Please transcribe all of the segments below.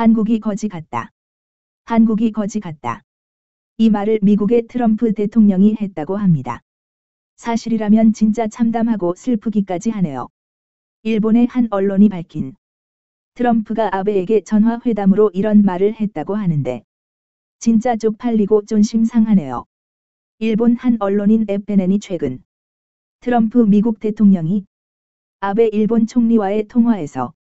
한국이 거지 같다. 한국이 거지 같다. 이 말을 미국의 트럼프 대통령이 했다고 합니다. 사실이라면 진짜 참담하고 슬프기까지 하네요. 일본의 한 언론이 밝힌 트럼프가 아베에게 전화회담으로 이런 말을 했다고 하는데 진짜 쪽팔리고 존심 상하네요. 일본 한 언론인 FNN이 최근 트럼프 미국 대통령이 아베 일본 총리와의 통화에서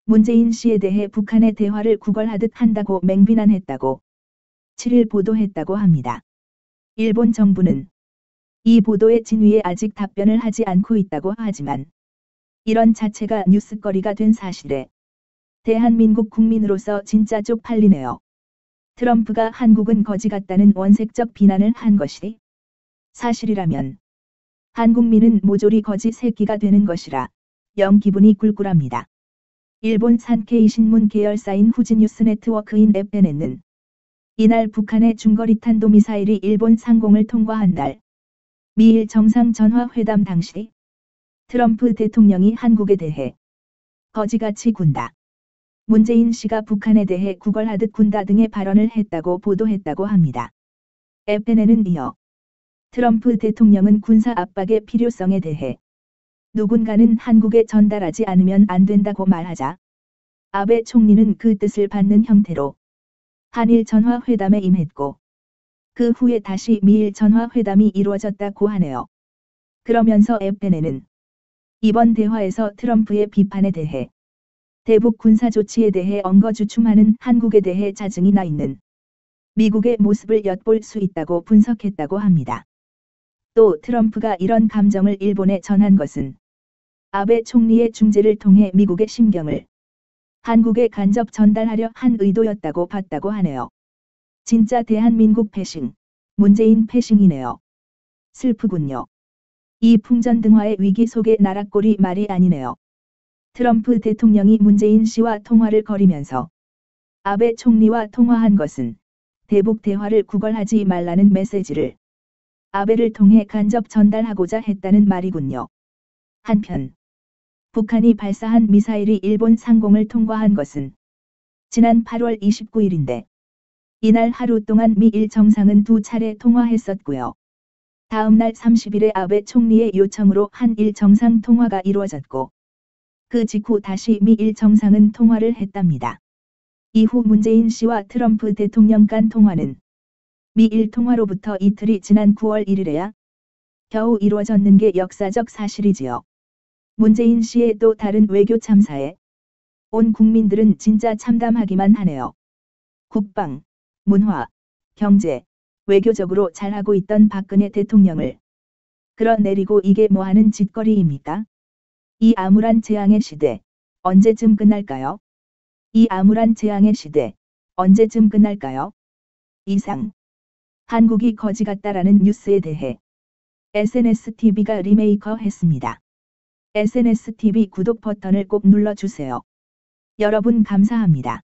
문재인 씨에 대해 북한의 대화를 구걸하듯 한다고 맹비난했다고 7일 보도했다고 합니다. 일본 정부는 이 보도의 진위에 아직 답변을 하지 않고 있다고 하지만 이런 자체가 뉴스거리가 된 사실에 대한민국 국민으로서 진짜 쪽팔리네요. 트럼프가 한국은 거지 같다는 원색적 비난을 한 것이 사실이라면 한국민은 모조리 거지 새끼가 되는 것이라 영 기분이 꿀꿀합니다. 일본 산케이 신문 계열사인 후지뉴스 네트워크인 FNN은 이날 북한의 중거리 탄도미사일이 일본 상공을 통과한 날 미일 정상 전화회담 당시 트럼프 대통령이 한국에 대해 거지같이 군다. 문재인 씨가 북한에 대해 구걸하듯 군다 등의 발언을 했다고 보도했다고 합니다. FNN은 이어 트럼프 대통령은 군사 압박의 필요성에 대해 누군가는 한국에 전달하지 않으면 안 된다고 말하자 아베 총리는 그 뜻을 받는 형태로 한일 전화회담에 임했고 그 후에 다시 미일 전화회담이 이루어졌다고 하네요. 그러면서 FNN은 이번 대화에서 트럼프의 비판에 대해 대북 군사 조치에 대해 엉거주춤하는 한국에 대해 짜증이 나 있는 미국의 모습을 엿볼 수 있다고 분석했다고 합니다. 또 트럼프가 이런 감정을 일본에 전한 것은 아베 총리의 중재를 통해 미국의 심경을 한국에 간접 전달하려 한 의도였다고 봤다고 하네요. 진짜 대한민국 패싱, 문재인 패싱이네요. 슬프군요. 이 풍전등화의 위기 속의 나락골이 말이 아니네요. 트럼프 대통령이 문재인 씨와 통화를 벌이면서 아베 총리와 통화한 것은 대북 대화를 구걸하지 말라는 메시지를 아베를 통해 간접 전달하고자 했다는 말이군요. 한편 북한이 발사한 미사일이 일본 상공을 통과한 것은 지난 8월 29일인데 이날 하루 동안 미일 정상은 두 차례 통화했었고요. 다음 날 30일에 아베 총리의 요청으로 한일 정상 통화가 이루어졌고 그 직후 다시 미일 정상은 통화를 했답니다. 이후 문재인 씨와 트럼프 대통령 간 통화는 미일 통화로부터 이틀이 지난 9월 1일에야 겨우 이루어졌는 게 역사적 사실이지요. 문재인 씨의 또 다른 외교 참사에 온 국민들은 진짜 참담하기만 하네요. 국방, 문화, 경제, 외교적으로 잘하고 있던 박근혜 대통령을 끌어내리고 이게 뭐하는 짓거리입니까? 이 암울한 재앙의 시대, 언제쯤 끝날까요? 이 암울한 재앙의 시대, 언제쯤 끝날까요? 이상. 한국이 거지 같다라는 뉴스에 대해 SNSTV가 리메이커 했습니다. SNSTV 구독 버튼을 꼭 눌러주세요. 여러분 감사합니다.